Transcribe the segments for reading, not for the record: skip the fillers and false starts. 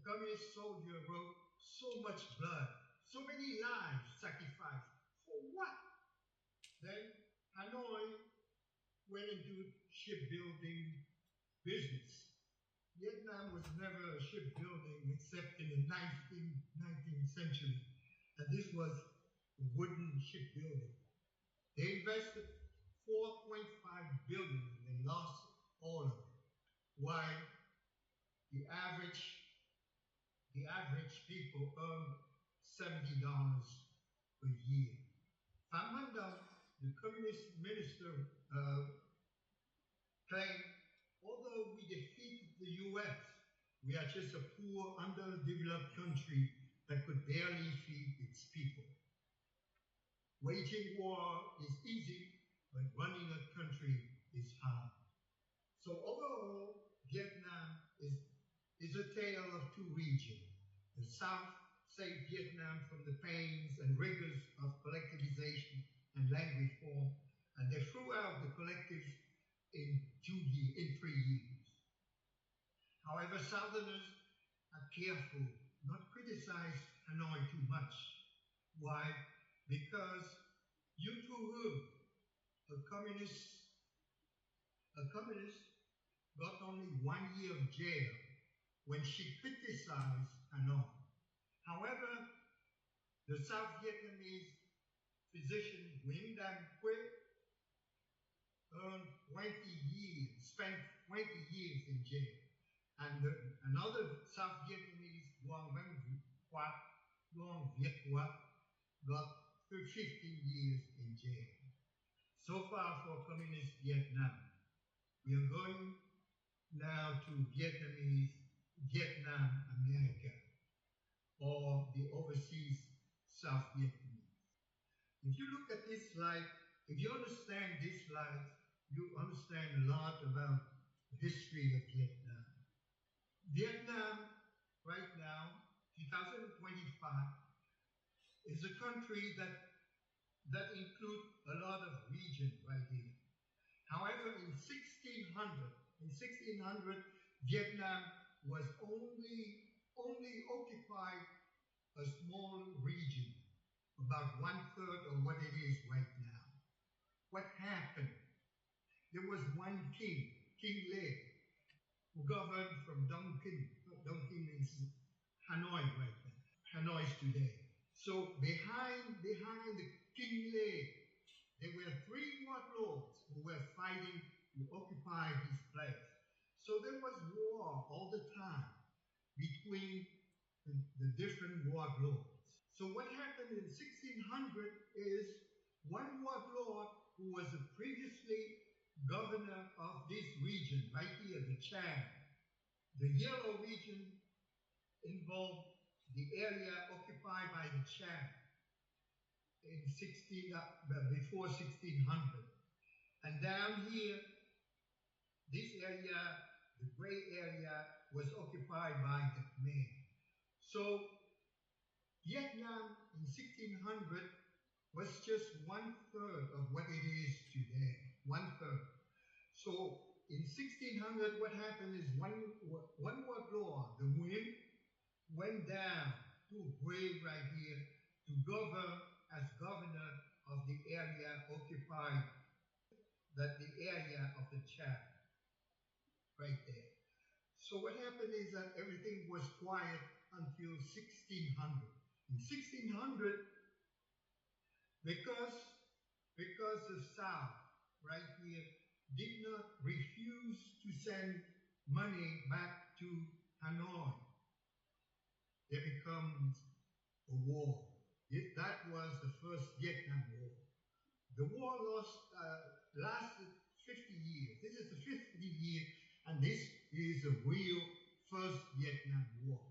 communist soldier wrote, so much blood, so many lives sacrificed. For what? Then Hanoi went into shipbuilding business. Vietnam was never a shipbuilding except in the 19th century. And this was wooden shipbuilding. They invested $4.5 billion and lost all of it. While the average people earn $70 per year. Pham Van Dong, the communist minister, claimed, although we defeated the US, we are just a poor, underdeveloped country that could barely feed its people. Waging war is easy, but running a country is hard. So overall, Vietnam is a tale of two regions. The South saved Vietnam from the pains and rigors of collectivization and land reform, and they threw out the collectives in 3 years. However, Southerners are careful not to criticize Hanoi too much. Why? Because Huit, a communist, got only 1 year of jail when she criticized Hanoi. However, the South Vietnamese physician Nguyen Dam Quế spent 20 years in jail. And another South Vietnamese, Nguyen Viet Quát, got 15 years in jail. So far for communist Vietnam. We are going now to Vietnam America, or the overseas South Vietnamese. If you look at this slide, if you understand this slide, you understand a lot about the history of Vietnam. Vietnam, right now, 2025, is a country that includes a lot of region right here. However, in 1600, Vietnam was only occupied a small region, about 1/3 of what it is right now. What happened? There was one king, King Lê, who governed from Dong Kinh. Dong Kinh means Hanoi right now. Hanoi's today. So behind the King Lê, there were 3 warlords who were fighting to occupy his place. So there was war all the time between the different warlords. So what happened in 1600 is one warlord who was previously governor of this region, right here, the Chad. The yellow region involved the area occupied by the Chad in before 1600. And down here, this area, the gray area, was occupied by the Khmer. So Vietnam in 1600 was just 1/3 of what it is today, 1/3. So in 1600, what happened is one warlord, the Nguyen, went down to Huit right here to govern as governor of the area occupied, the area of the Chad, right there. So what happened is that everything was quiet until 1600. In 1600, because the South, right here, did not refuse to send money back to Hanoi, there becomes a war. That was the first Vietnam War. The war lasted 50 years. This is the 50th year, and this is the real first Vietnam War.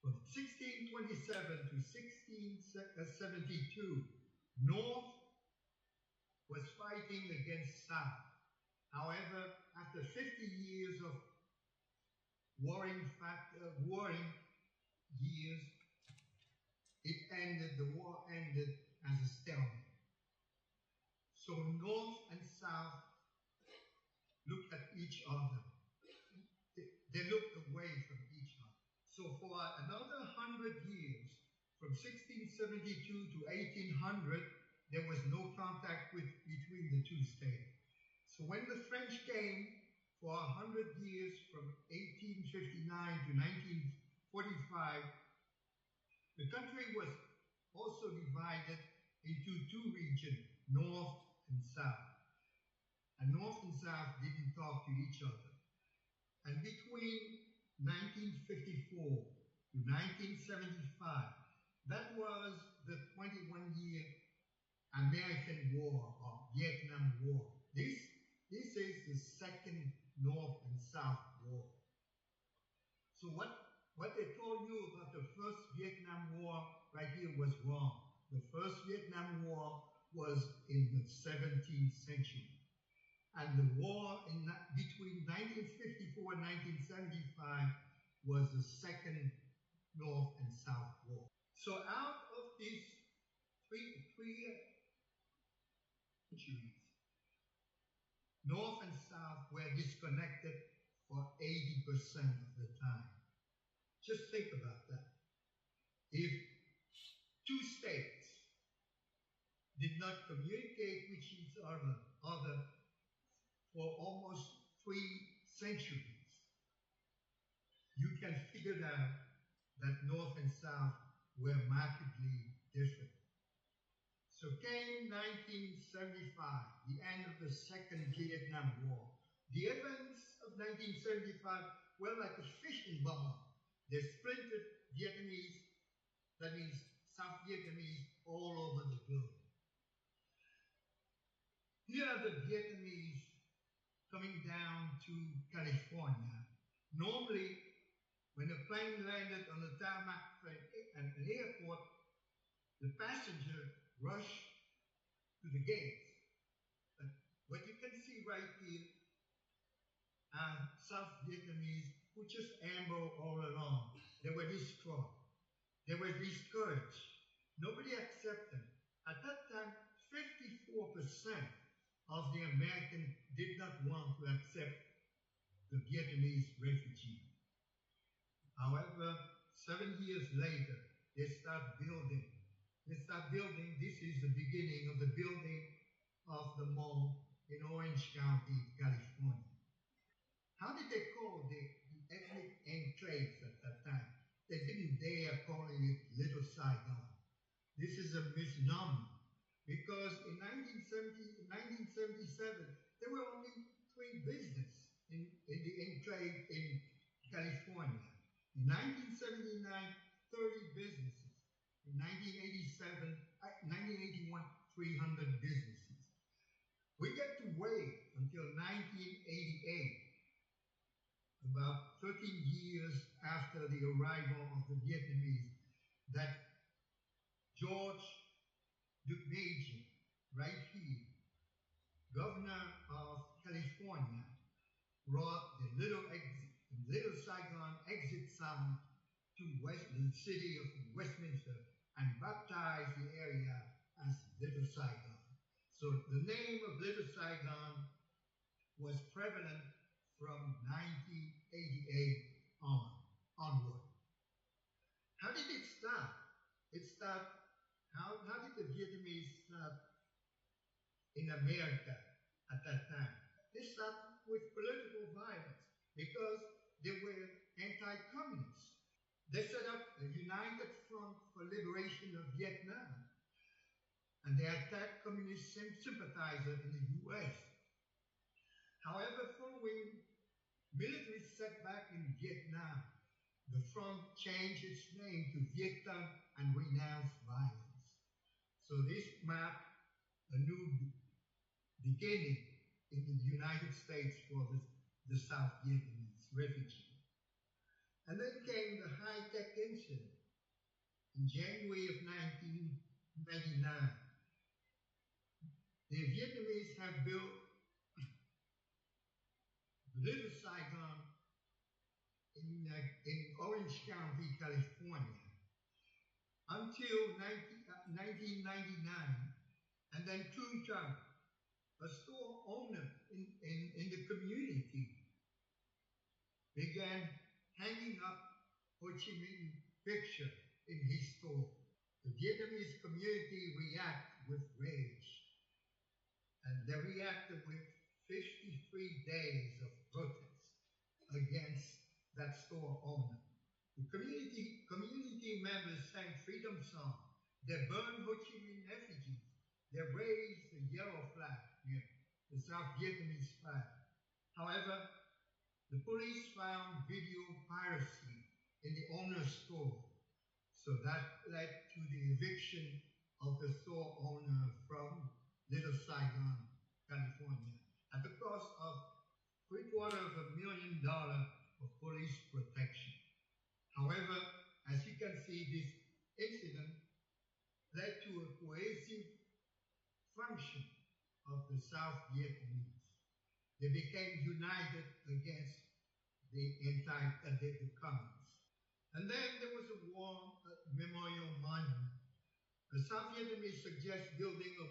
From 1627 to 1672, North was fighting against South. However, after 50 years of warring years, the war ended as a stalemate. So North and South looked at each other. They looked away from each other. So for another 100 years, from 1672 to 1800, there was no contact between the two states. So when the French came for 100 years, from 1859 to 1945, the country was also divided into two regions, North and South. And North and South didn't talk to each other. And between 1954 to 1975, that was the 21-year American War or Vietnam War. This is the second North and South War. So what they told you about the first Vietnam War right here was wrong. The first Vietnam War was in the 17th century. And the war between 1954 and 1975 was the second North and South War. So out of these three centuries, North and South were disconnected for 80% of the time. Just think about that. If two states did not communicate with each other for almost 3 centuries, you can figure out that North and South were markedly different. So came 1975, the end of the Second Vietnam War. The events of 1975 were like a fishing bubble. They splintered Vietnamese, that means South Vietnamese, all over the globe. Here are the Vietnamese coming down to California. Normally, when a plane landed on the tarmac at an airport, the passenger rushed to the gates. But what you can see right here are South Vietnamese who just ambled all along. They were distraught. They were discouraged. Nobody accepted them. At that time, 54% of the Americans did not want to accept the Vietnamese refugee. However, 7 years later, they start building. This is the beginning of the building of the mall in Orange County, California. How did they call the ethnic enclaves at that time? They didn't dare calling it Little Saigon. This is a misnomer because in 1977, there were only 3 businesses in the enclave in California. In 1979, 30 businesses. In 1981, 300 businesses. We get to wait until 1988, about 13 years after the arrival of the Vietnamese, that George Major, right here, governor of California, brought the Little Saigon exit sign to the city of Westminster and baptized the area as Little Saigon. So the name of Little Saigon was prevalent from 1988 onward. How did it start? How did the Vietnamese start in America at that time? They started with political violence because they were anti-communists. They set up a United Front for Liberation of Vietnam, and they attacked communist sympathizers in the U.S. However, following military setback in Vietnam, the front changed its name to Viet Cong and renounced violence. So this marked a new beginning in the United States for the South Vietnamese refugee. And then came the high-tech incident in January of 1999. The Vietnamese have built Little Saigon in Orange County, California, until 1999. And then Trung Trung, a store owner in the community, began hanging up Ho Chi Minh picture in his store. The Vietnamese community react with rage, and they reacted with 53 days of protest against that store owner. The community members sang freedom songs. They burned Ho Chi Minh effigies. They raised the yellow flag, the South Vietnamese flag. However, the police found video piracy in the owner's store. So that led to the eviction of the store owner from Little Saigon, California, at the cost of $750,000 of police protection. However, as you can see, this incident led to a cohesive function of the South Vietnamese. They became united against the communists. And then there was a war memorial monument. The South Vietnamese suggest building a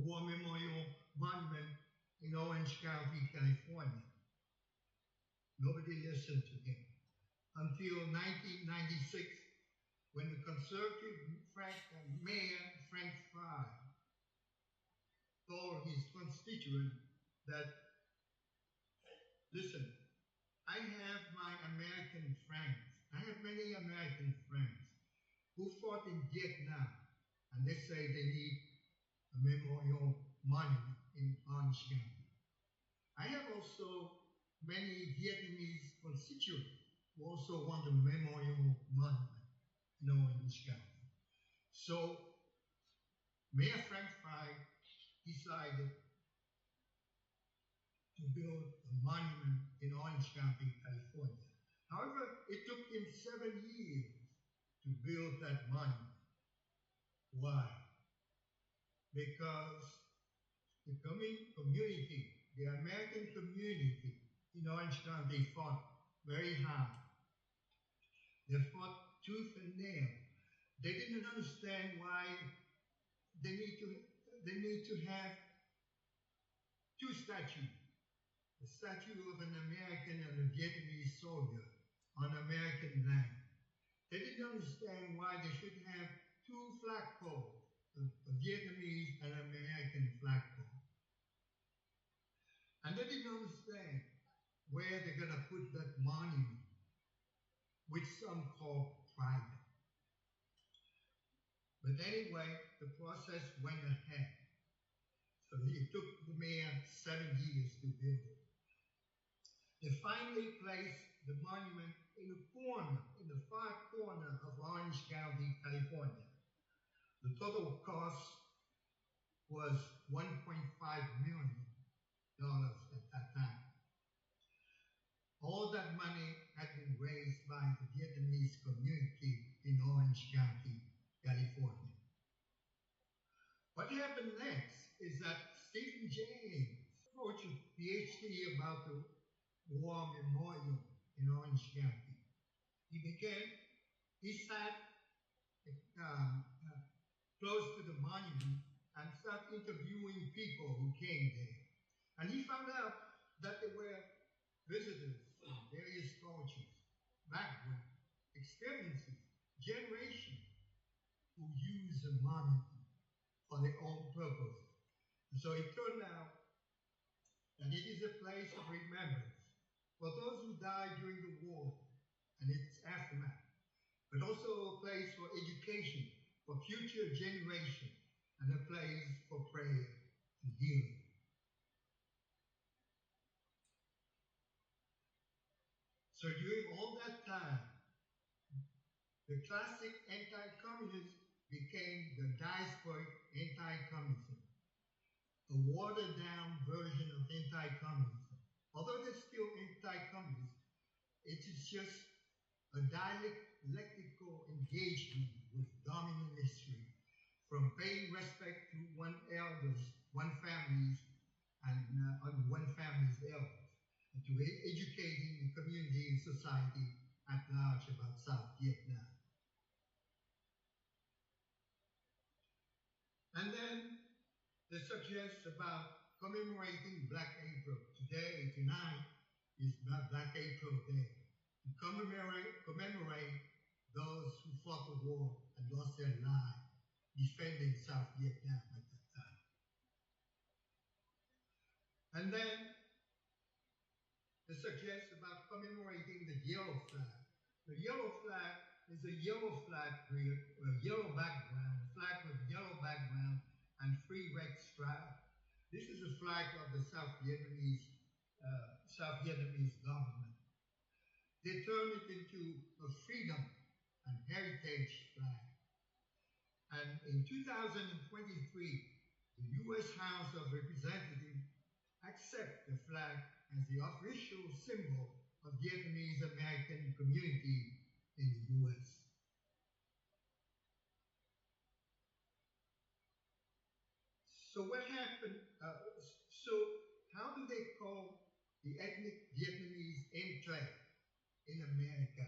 war memorial monument in Orange County, California. Nobody listened to him until 1996, when the conservative Mayor Frank Fry told his constituents that, listen, I have my American friends. I have many American friends who fought in Vietnam, and they say they need a memorial monument in Orange County. I have also many Vietnamese constituents who also want a memorial monument in Orange County. So Mayor Frank Fry decided to build a monument in Orange County, California. However, it took him 7 years to build that monument. Why? Because the community, the American community in Orange County fought very hard. They fought tooth and nail. They didn't understand why they need to have two statues. The statue of an American and a Vietnamese soldier on American land. They didn't understand why they should have two flagpoles, a Vietnamese and American flagpole. And they didn't understand where they're going to put that monument, which some call private. But anyway, the process went ahead. So it took the mayor 7 years to build it. They finally placed the monument in a corner, in the far corner of Orange County, California. The total cost was $1.5 million at that time. All that money had been raised by the Vietnamese community in Orange County, California. What happened next is that Stephen James approached a PhD about the war memorial in Orange County. He sat close to the monument and started interviewing people who came there. And he found out that there were visitors from various cultures, backgrounds, experiences, generations who use the monument for their own purpose. And so it turned out that it is a place of remembrance for those who died during the war and its aftermath, but also a place for education for future generations and a place for prayer and healing. So during all that time, the classic anti-communism became the diasporic anti-communism, a watered-down version of anti-communism. Although they're still anti-communist, it is just a dialectical engagement with dominant history, from paying respect to one family's elders, and to educating the community and society at large about South Vietnam. And then they suggest about commemorating Black April. Today, tonight, is Black April Day. To commemorate those who fought the war and lost their lives defending South Vietnam at that time. And then it suggests about commemorating the yellow flag. The yellow flag is a yellow flag with a yellow background, flag with yellow background and 3 red stripes. This is a flag of the South Vietnamese government. They turned it into a freedom and heritage flag. And in 2023, the U.S. House of Representatives accepted the flag as the official symbol of Vietnamese American community in the U.S. So what happened? So how do they call the ethnic Vietnamese enclave in America?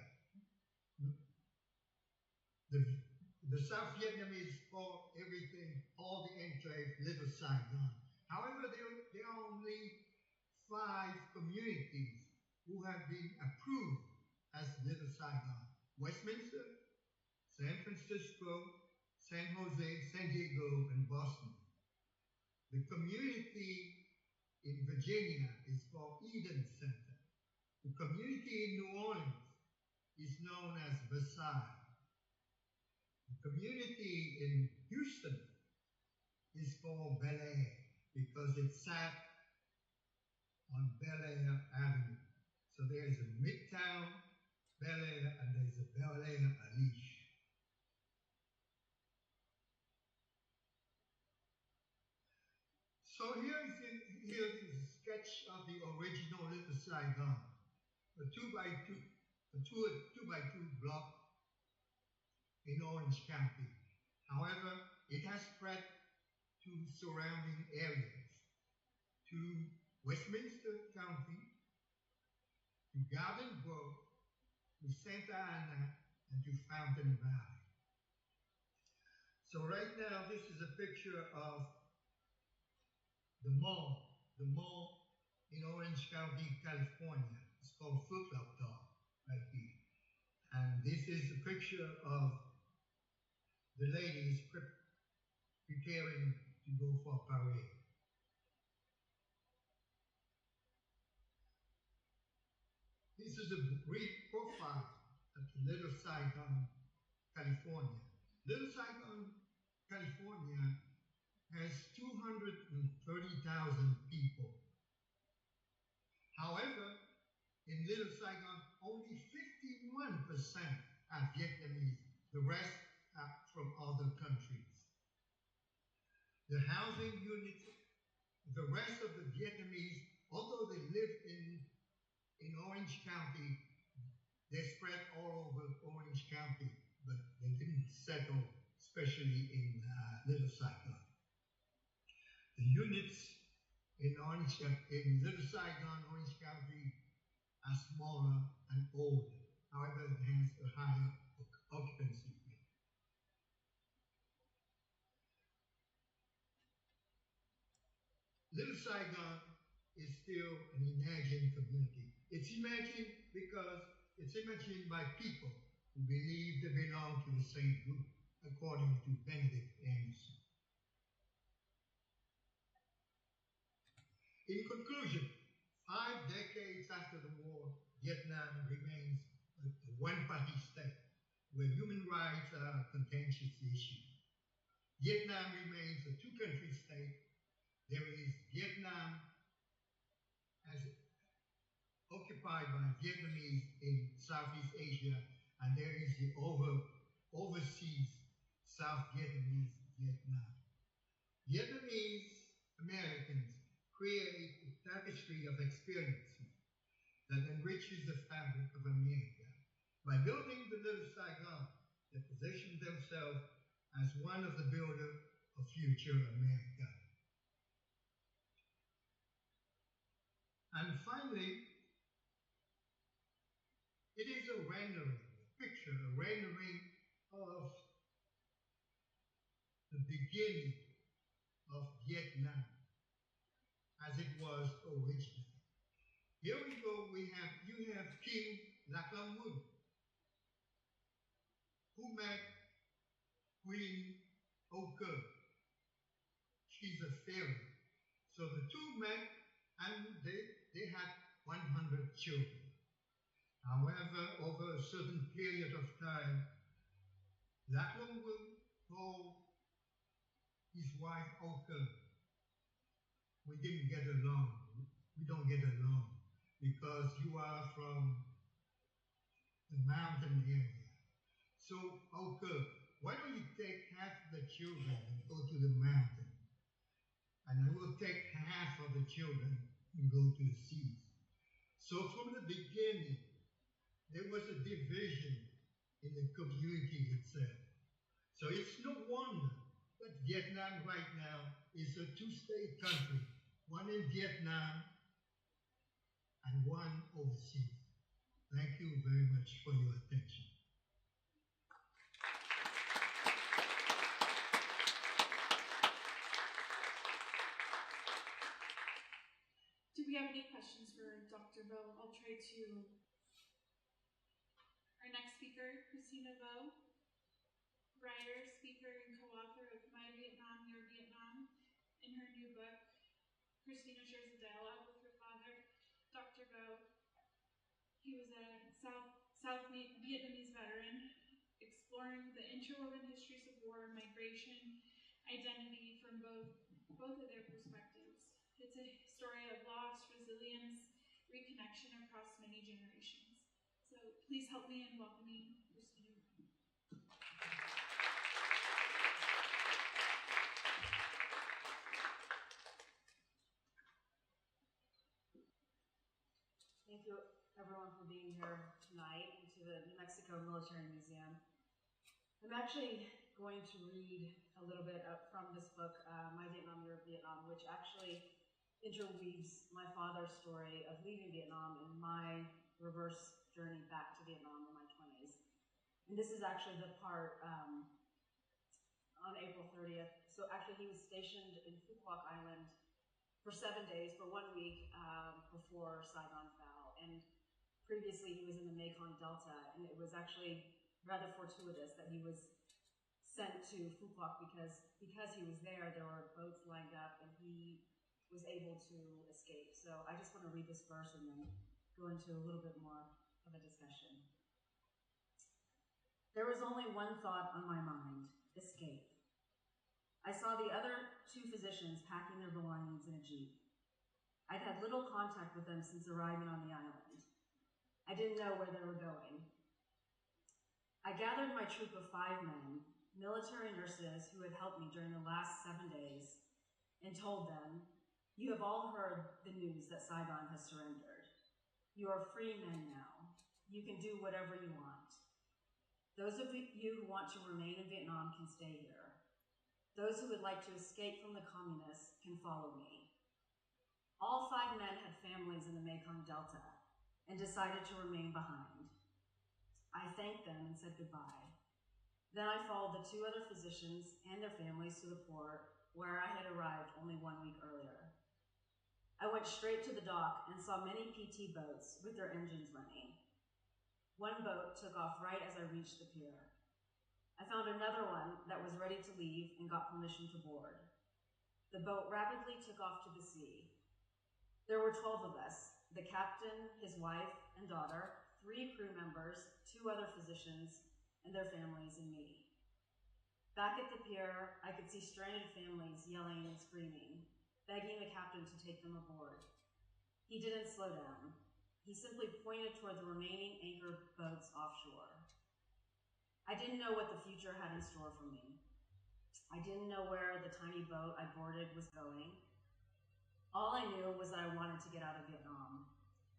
The South Vietnamese call everything, all the enclave, Little Saigon. However, there are only 5 communities who have been approved as Little Saigon: Westminster, San Francisco, San Jose, San Diego, and Boston. The community in Virginia is called Eden Center. The community in New Orleans is known as Versailles. The community in Houston is called Bel Air because it sat on Bel Air Avenue. So there's a Midtown Bel Air and there's a Bel Air Alish. So here's a sketch of the original Little Saigon, a 2x2 block in Orange County. However, it has spread to surrounding areas, to Westminster County, to Garden Grove, to Santa Ana, and to Fountain Valley. So right now, this is a picture of the mall in Orange County, California. It's called Foot Locker right here. And this is a picture of the ladies preparing to go for a parade. This is a brief profile of Little Saigon, California. Little Saigon, California has 230,000 people. However, in Little Saigon, only 51% are Vietnamese. The rest are from other countries. The housing units, the rest of the Vietnamese, although they live in Orange County, they spread all over Orange County, but they didn't settle, especially in Little Saigon. The units in Little Saigon, Orange County, are smaller and older. However, it has a higher occupancy rate. Little Saigon is still an imagined community. It's imagined because it's imagined by people who believe they belong to the same group, according to Benedict Anderson. In conclusion, 5 decades after the war, Vietnam remains a one-party state where human rights are a contentious issue. Vietnam remains a two-country state. There is Vietnam as occupied by Vietnamese in Southeast Asia, and there is the overseas South Vietnamese Vietnam. Vietnamese Americans create a tapestry of experiences that enriches the fabric of America. By building the Little Saigon, they position themselves as one of the builders of future America. And finally, it is a rendering, a picture, a rendering of the beginning of Vietnam as it was originally. Here we go, you have King Lac Long Mun. who met Queen Oka. She's a fairy. So the two met and they had 100 children. However, over a certain period of time, Lachlan told his wife Oka, we didn't get along. We don't get along because you are from the mountain area. So, Oka, why don't you take half of the children and go to the mountain? And I will take half of the children and go to the seas. So from the beginning, there was a division in the community itself. So it's no wonder that Vietnam right now is a two-state country, one in Vietnam and one overseas. Thank you very much for your attention. Do we have any questions for Dr. Vo? I'll try to. Our next speaker, Christina Vo, writer, speaker, and co-author of My Vietnam, Your Vietnam. In her new book, Christina shares a dialogue with her father, Dr. Vo. He was a South Vietnamese veteran, exploring the interwoven histories of war, migration, identity from both of their perspectives. It's a story of loss, resilience, reconnection across many generations. So please help me in welcoming Christina Vo. Thank you, everyone, for being here tonight and to the New Mexico Military Museum. I'm actually going to read a little bit from this book, My Vietnam, Your Vietnam, which actually interweaves my father's story of leaving Vietnam and my reverse journey back to Vietnam in my 20s. And this is actually the part on April 30th. So actually he was stationed in Huit Island for 7 days, for 1 week before Saigon fell. And previously he was in the Mekong Delta, and it was actually rather fortuitous that he was sent to Huit because he was there were boats lined up and he was able to escape. So I just want to read this verse and then go into a little bit more of a discussion. There was only one thought on my mind: escape. I saw the other two physicians packing their belongings in a jeep. I'd had little contact with them since arriving on the island. I didn't know where they were going. I gathered my troop of 5 men, military nurses who had helped me during the last 7 days, and told them, "You have all heard the news that Saigon has surrendered. You are free men now. You can do whatever you want. Those of you who want to remain in Vietnam can stay here. Those who would like to escape from the communists can follow me." All 5 men had families in the Mekong Delta and decided to remain behind. I thanked them and said goodbye. Then I followed the 2 other physicians and their families to the port where I had arrived only 1 week earlier. I went straight to the dock and saw many PT boats with their engines running. One boat took off right as I reached the pier. I found another one that was ready to leave and got permission to board. The boat rapidly took off to the sea. There were 12 of us: the captain, his wife and daughter, 3 crew members, 2 other physicians and their families, and me. Back at the pier, I could see stranded families yelling and screaming, begging the captain to take them aboard. He didn't slow down. He simply pointed toward the remaining anchor boats offshore. I didn't know what the future had in store for me. I didn't know where the tiny boat I boarded was going. All I knew was that I wanted to get out of Vietnam,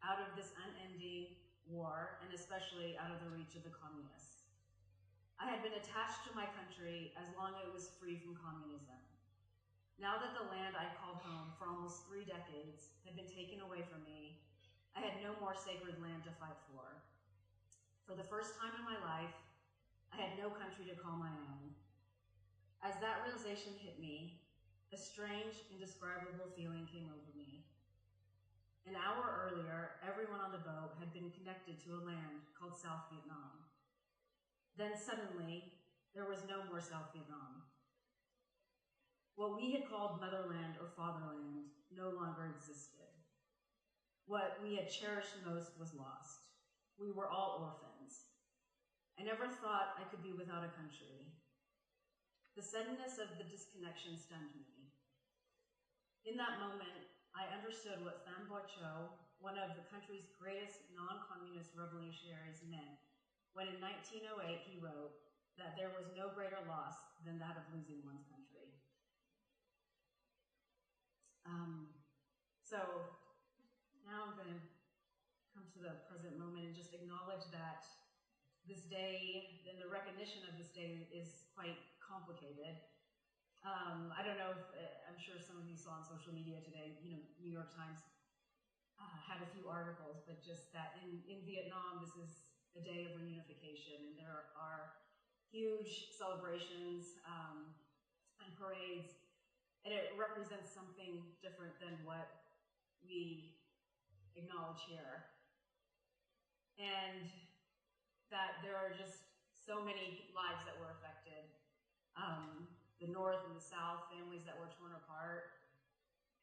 out of this unending war, and especially out of the reach of the communists. I had been attached to my country as long as it was free from communism. Now that the land I called home for almost 3 decades had been taken away from me, I had no more sacred land to fight for. For the first time in my life, I had no country to call my own. As that realization hit me, a strange, indescribable feeling came over me. An hour earlier, everyone on the boat had been connected to a land called South Vietnam. Then suddenly, there was no more South Vietnam. What we had called motherland or fatherland no longer existed. What we had cherished most was lost. We were all orphans. I never thought I could be without a country. The suddenness of the disconnection stunned me. In that moment, I understood what Pham Boi Cho, one of the country's greatest non-communist revolutionaries, meant when in 1908 he wrote that there was no greater loss than that of losing one's country. So now I'm going to come to the present moment and just acknowledge that this day and the recognition of this day is quite complicated. I don't know if, I'm sure some of you saw on social media today, New York Times had a few articles, but just that in Vietnam, this is a day of reunification, and there are huge celebrations and parades, and it represents something different than what we acknowledge here. And that there are just so many lives that were affected. The North and the South, families that were torn apart.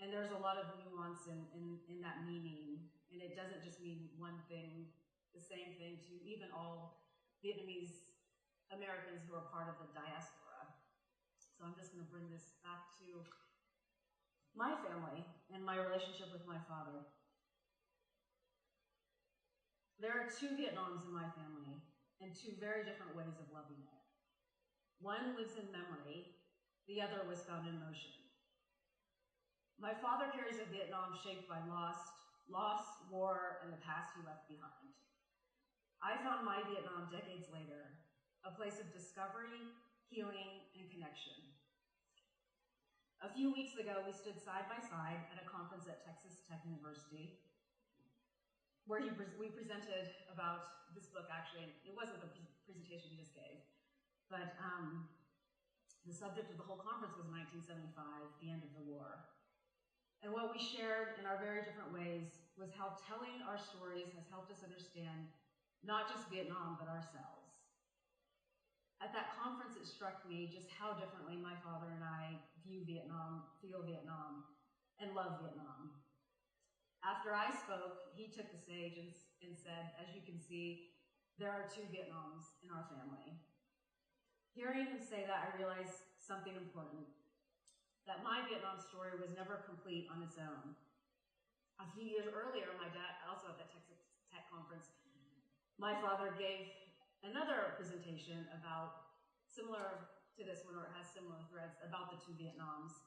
And there's a lot of nuance in that meaning. And it doesn't just mean one thing, the same thing to even all Vietnamese Americans who are part of the diaspora. So I'm just going to bring this back to my family and my relationship with my father. There are two Vietnams in my family and two very different ways of loving it. One lives in memory, the other was found in motion. My father carries a Vietnam shaped by loss, war, and the past he left behind. I found my Vietnam decades later, a place of discovery, healing, and connection. A few weeks ago, we stood side by side at a conference at Texas Tech University, where we presented about this book. Actually, it wasn't the presentation he just gave, but the subject of the whole conference was 1975, the end of the war. And what we shared in our very different ways was how telling our stories has helped us understand not just Vietnam, but ourselves. At that conference, it struck me just how differently my father and I view Vietnam, feel Vietnam, and love Vietnam. After I spoke, he took the stage and said, as you can see, there are two Vietnams in our family. Hearing him say that, I realized something important, that my Vietnam story was never complete on its own. A few years earlier, my dad, also at the Texas Tech conference, my father gave another presentation about, similar to this one, or it has similar threads, about the two Vietnams,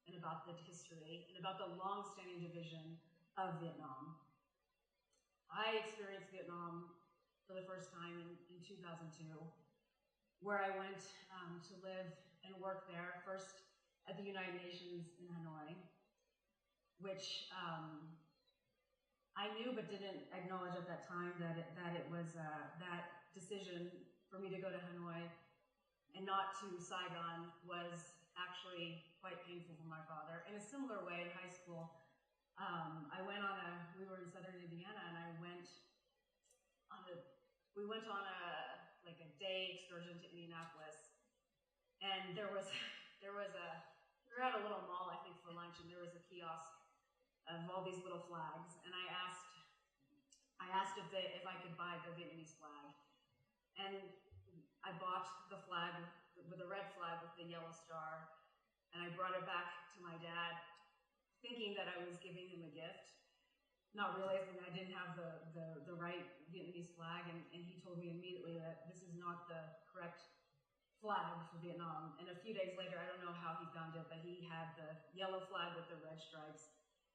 and about the history, and about the long-standing division of Vietnam. I experienced Vietnam for the first time in 2002, where I went to live and work there, first at the United Nations in Hanoi, which I knew but didn't acknowledge at that time that it was that decision for me to go to Hanoi and not to Saigon was actually quite painful for my father. In a similar way, in high school, we were in southern Indiana, and we went on a day excursion to Indianapolis, and we were at a little mall, I think, for lunch, and there was a kiosk of all these little flags, and I asked if I could buy the Vietnamese flag, and I bought the flag with the red flag with the yellow star, and I brought it back to my dad, thinking that I was giving him a gift, not realizing I didn't have the right Vietnamese flag, and he told me immediately that this is not the correct flag for Vietnam. And a few days later, I don't know how he found it, but he had the yellow flag with the red stripes,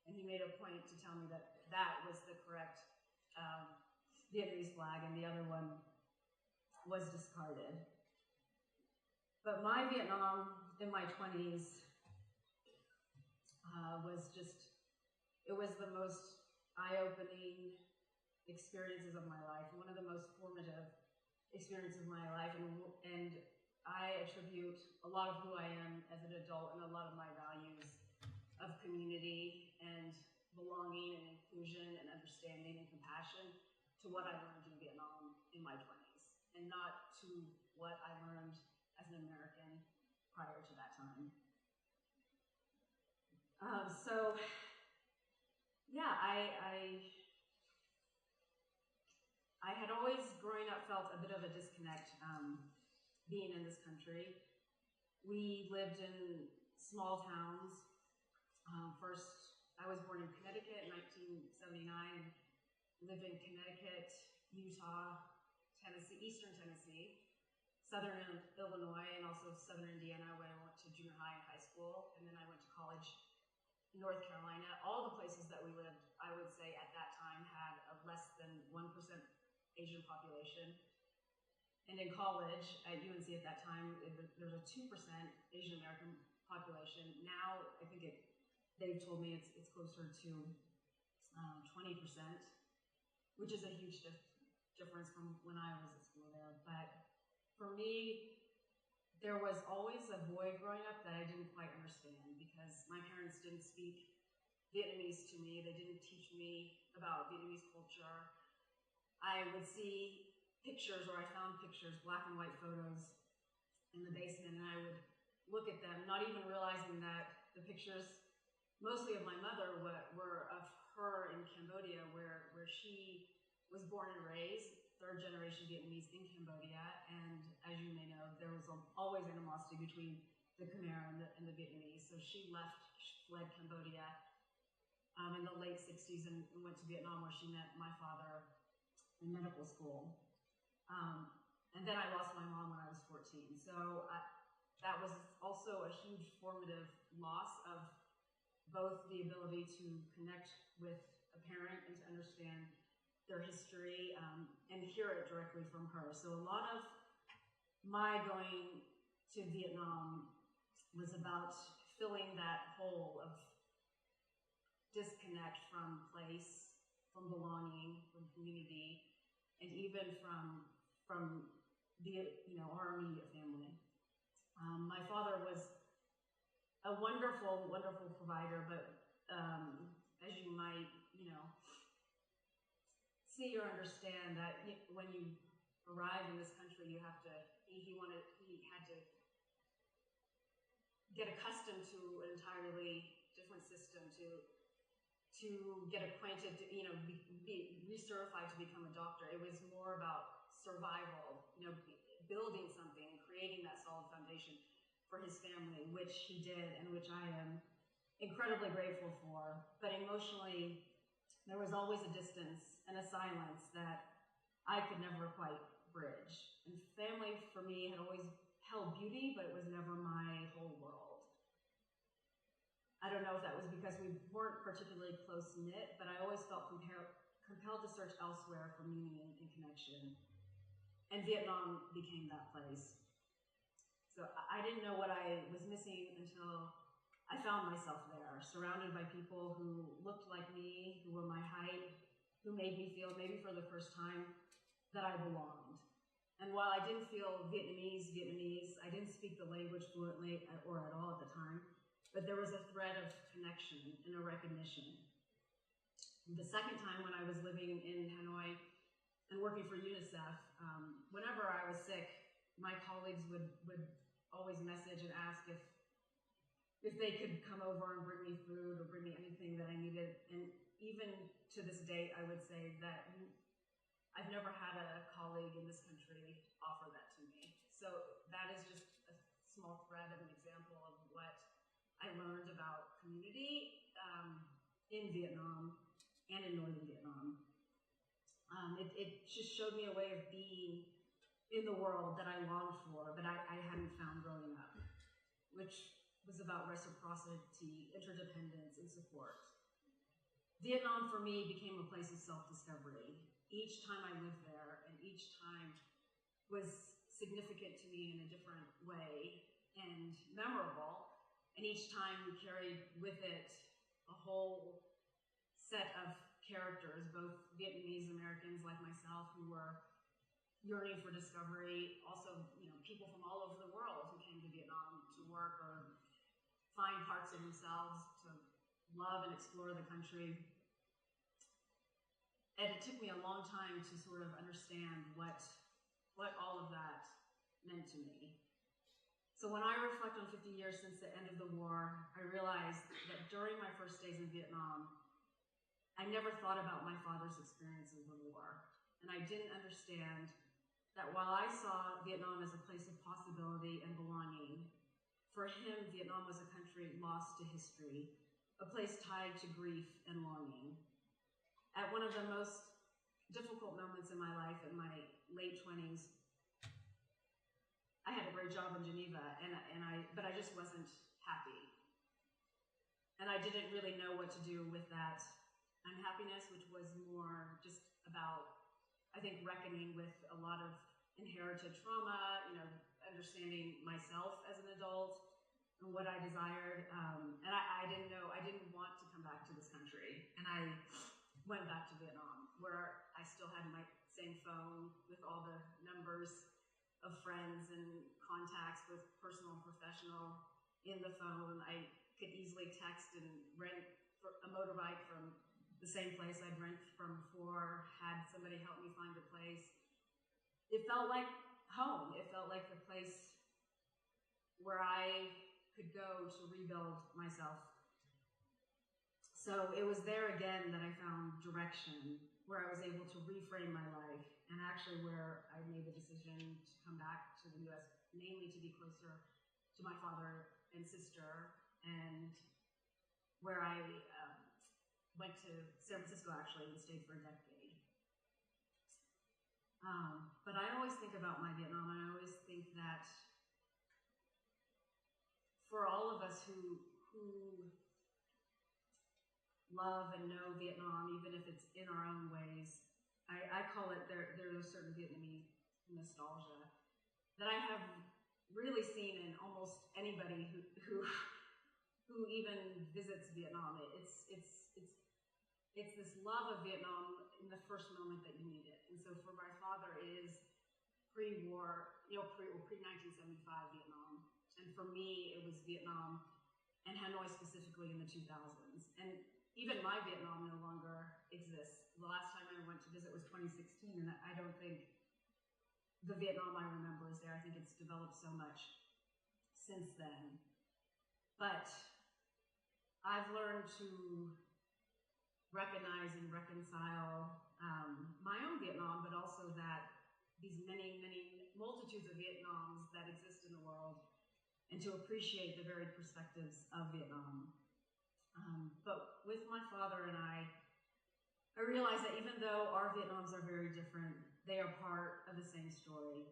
and he made a point to tell me that that was the correct Vietnamese flag, and the other one was discarded. But my Vietnam in my 20s it was the most eye-opening experiences of my life, one of the most formative experiences of my life, and I attribute a lot of who I am as an adult and a lot of my values of community and belonging and inclusion and understanding and compassion to what I learned in Vietnam in my 20s. and not to what I learned as an American prior to that time. So, yeah, I had always, growing up, felt a bit of a disconnect being in this country. We lived in small towns. First, I was born in Connecticut in 1979, and lived in Connecticut, Utah, Tennessee, Eastern Tennessee, Southern Illinois, and also Southern Indiana, where I went to junior high and high school, and then I went to college in North Carolina. All the places that we lived, I would say at that time, had a less than 1% Asian population. And in college, at UNC at that time, there was a 2% Asian American population. Now, I think they've told me it's closer to 20%, which is a huge difference from when I was at school there. But for me, there was always a void growing up that I didn't quite understand, because my parents didn't speak Vietnamese to me. They didn't teach me about Vietnamese culture. I would see pictures, or I found pictures, black and white photos in the basement, and I would look at them, not even realizing that the pictures, mostly of my mother, were of her in Cambodia, where she was born and raised, third generation Vietnamese in Cambodia. And as you may know, there was always animosity between the Khmer and the Vietnamese. So she fled Cambodia in the late 60s and went to Vietnam, where she met my father in medical school. And then I lost my mom when I was 14. So that was also a huge formative loss of both the ability to connect with a parent and to understand their history and hear it directly from her. So a lot of my going to Vietnam was about filling that hole of disconnect from place, from belonging, from community, and even from the our immediate family. My father was a wonderful, wonderful provider, but as you might see or understand, that when you arrive in this country, you have to. He had to get accustomed to an entirely different system, to get acquainted, be recertified to become a doctor. It was more about survival, building something and creating that solid foundation for his family, which he did, and which I am incredibly grateful for. But emotionally, there was always a distance and a silence that I could never quite bridge. And family, for me, had always held beauty, but it was never my whole world. I don't know if that was because we weren't particularly close-knit, but I always felt compelled to search elsewhere for meaning and connection. And Vietnam became that place. So I didn't know what I was missing until I found myself there, surrounded by people who looked like me, who were my height, who made me feel, maybe for the first time, that I belonged. And while I didn't feel Vietnamese, I didn't speak the language fluently or at all at the time, but there was a thread of connection and a recognition. The second time, when I was living in Hanoi and working for UNICEF, whenever I was sick, my colleagues would always message and ask if they could come over and bring me food or bring me anything that I needed. And even to this date, I would say that I've never had a colleague in this country offer that to me. So that is just a small thread of an example of what I learned about community in Vietnam and in northern Vietnam. It just showed me a way of being in the world that I longed for, but I hadn't found growing up, which was about reciprocity, interdependence, and support. Vietnam, for me, became a place of self-discovery. Each time I lived there, and each time was significant to me in a different way and memorable, and each time carried with it a whole set of characters, both Vietnamese Americans like myself who were yearning for discovery, also people from all over the world who came to Vietnam to work or find parts of themselves, to love and explore the country. And it took me a long time to sort of understand what what all of that meant to me. So when I reflect on 50 years since the end of the war, I realized that during my first days in Vietnam, I never thought about my father's experience of the war. And I didn't understand that while I saw Vietnam as a place of possibility and belonging, for him, Vietnam was a country lost to history, a place tied to grief and longing. At one of the most difficult moments in my life, in my late 20s, I had a great job in Geneva, but I just wasn't happy. And I didn't really know what to do with that unhappiness, which was more just about, I think, reckoning with a lot of inherited trauma, understanding myself as an adult and what I desired. And I didn't want to come back to this country. And I went back to Vietnam, where I still had my same phone with all the numbers of friends and contacts, both personal and professional, in the phone. I could easily text and rent a motorbike from the same place I'd rent from before, had somebody help me find a place. It felt like home. It felt like the place where I could go to rebuild myself. So it was there again that I found direction, where I was able to reframe my life, and actually where I made the decision to come back to the US, mainly to be closer to my father and sister, and where I went to San Francisco actually and stayed for a decade. But I always think about my Vietnam, and I always think that for all of us who love and know Vietnam, even if it's in our own ways, I call it, there's a certain Vietnamese nostalgia that I have really seen in almost anybody who even visits Vietnam. It's this love of Vietnam in the first moment that you need it. And so for my father, it is pre-war, pre-1975 Vietnam. And for me, it was Vietnam and Hanoi specifically in the 2000s. And even my Vietnam no longer exists. The last time I went to visit was 2016, and I don't think the Vietnam I remember is there. I think it's developed so much since then. But I've learned to recognize and reconcile my own Vietnam, but also that these many, many multitudes of Vietnams that exist in the world, and to appreciate the varied perspectives of Vietnam. But with my father and I realized that even though our Vietnams are very different, they are part of the same story.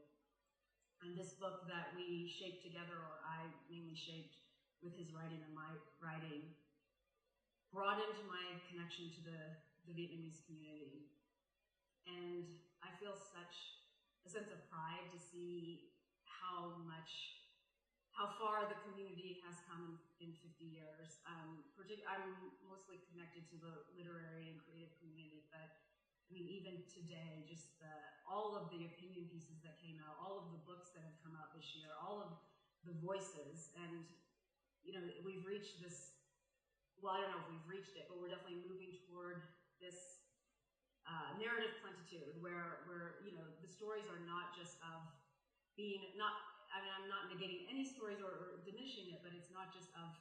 And this book that we shaped together, or I mainly shaped with his writing and my writing, brought into my connection to the Vietnamese community. And I feel such a sense of pride to see how far the community has come in 50 years. I'm mostly connected to the literary and creative community, but I mean, even today, just all of the opinion pieces that came out, all of the books that have come out this year, all of the voices, and we've reached this, well, I don't know if we've reached it, but we're definitely moving toward this narrative plentitude where the stories are not just of being, I'm not negating any stories or diminishing it, but it's not just of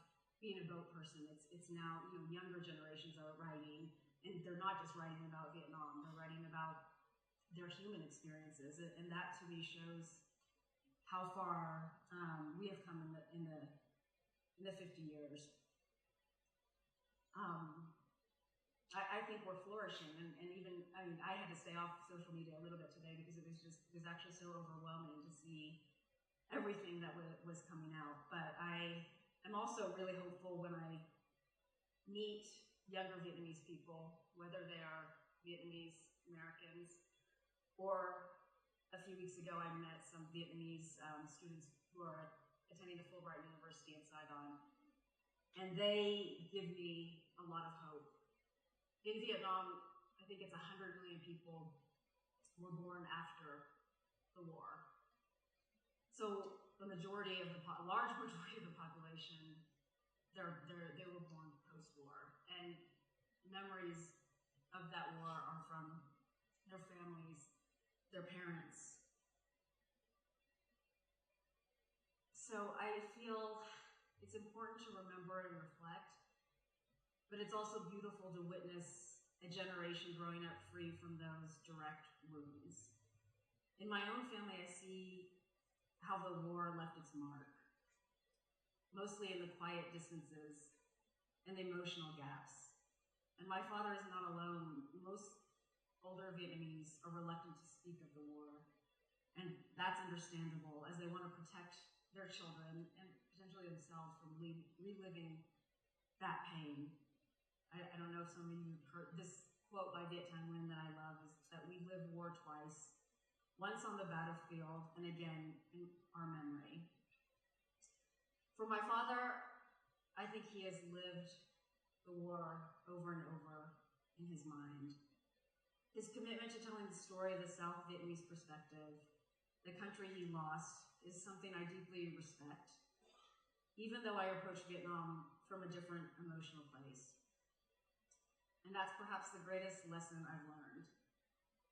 being a boat person. It's now, younger generations are writing, and they're not just writing about Vietnam, they're writing about their human experiences, and that to me shows how far we have come in the 50 years. I think we're flourishing, and even, I had to stay off social media a little bit today because it was actually so overwhelming to see everything that was coming out. But I am also really hopeful when I meet younger Vietnamese people, whether they are Vietnamese Americans, or a few weeks ago I met some Vietnamese students who are attending the Fulbright University in Saigon, and they give me a lot of hope. In Vietnam, I think it's 100 million people were born after the war. So the large majority of the population, they were born post-war, and memories of that war are from their families, their parents, So I feel it's important to remember and reflect, but it's also beautiful to witness a generation growing up free from those direct wounds. In my own family, I see how the war left its mark, mostly in the quiet distances and the emotional gaps. And my father is not alone. Most older Vietnamese are reluctant to speak of the war, and that's understandable, as they want to protect their children and potentially themselves from reliving that pain. I don't know if some of you have heard this quote by Viet Thanh Nguyen that I love, is that we live war twice, once on the battlefield and again in our memory. For my father, I think he has lived the war over and over in his mind. His commitment to telling the story of the South Vietnamese perspective, the country he lost, is something I deeply respect, even though I approach Vietnam from a different emotional place. And that's perhaps the greatest lesson I've learned.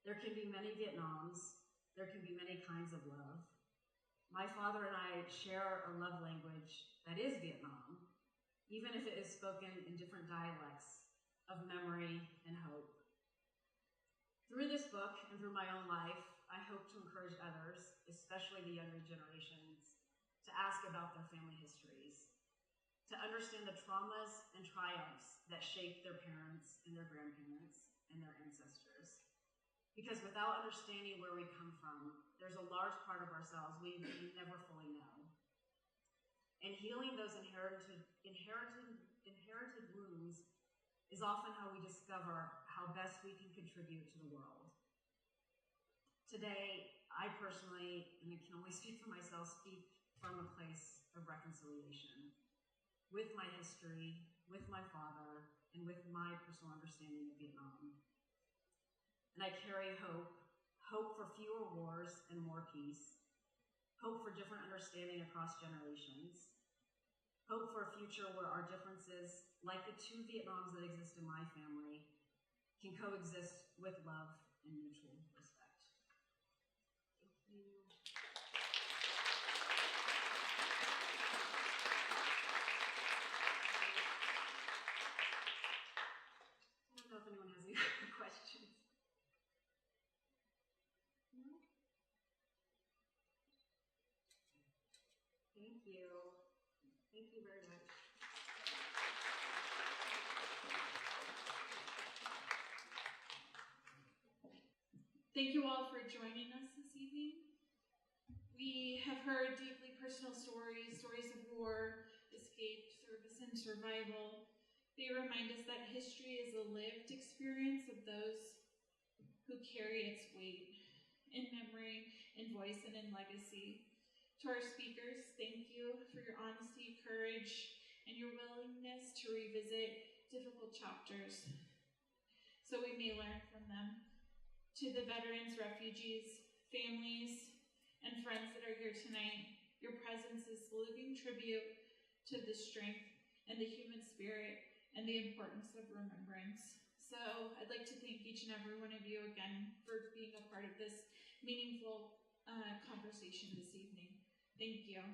There can be many Vietnams, there can be many kinds of love. My father and I share a love language that is Vietnam, even if it is spoken in different dialects of memory and hope. Through this book and through my own life, I hope to encourage others, especially the younger generations, to ask about their family histories, to understand the traumas and triumphs that shaped their parents and their grandparents and their ancestors. Because without understanding where we come from, there's a large part of ourselves we never fully know. And healing those inherited wounds is often how we discover how best we can contribute to the world. Today, I personally, and I can only speak for myself, speak from a place of reconciliation with my history, with my father, and with my personal understanding of Vietnam. And I carry hope for fewer wars and more peace, hope for different understanding across generations, hope for a future where our differences, like the two Vietnams that exist in my family, can coexist with love and mutual respect. Thank you. I don't know if anyone has any questions. No? Thank you. Thank you very much. Thank you all for joining us this evening. We have heard deeply personal stories of war, escape, service, and survival. They remind us that history is a lived experience of those who carry its weight in memory, in voice, and in legacy. To our speakers, thank you for your honesty, courage, and your willingness to revisit difficult chapters so we may learn from them. To the veterans, refugees, families, and friends that are here tonight, your presence is living tribute to the strength and the human spirit and the importance of remembrance. So I'd like to thank each and every one of you again for being a part of this meaningful conversation this evening. Thank you.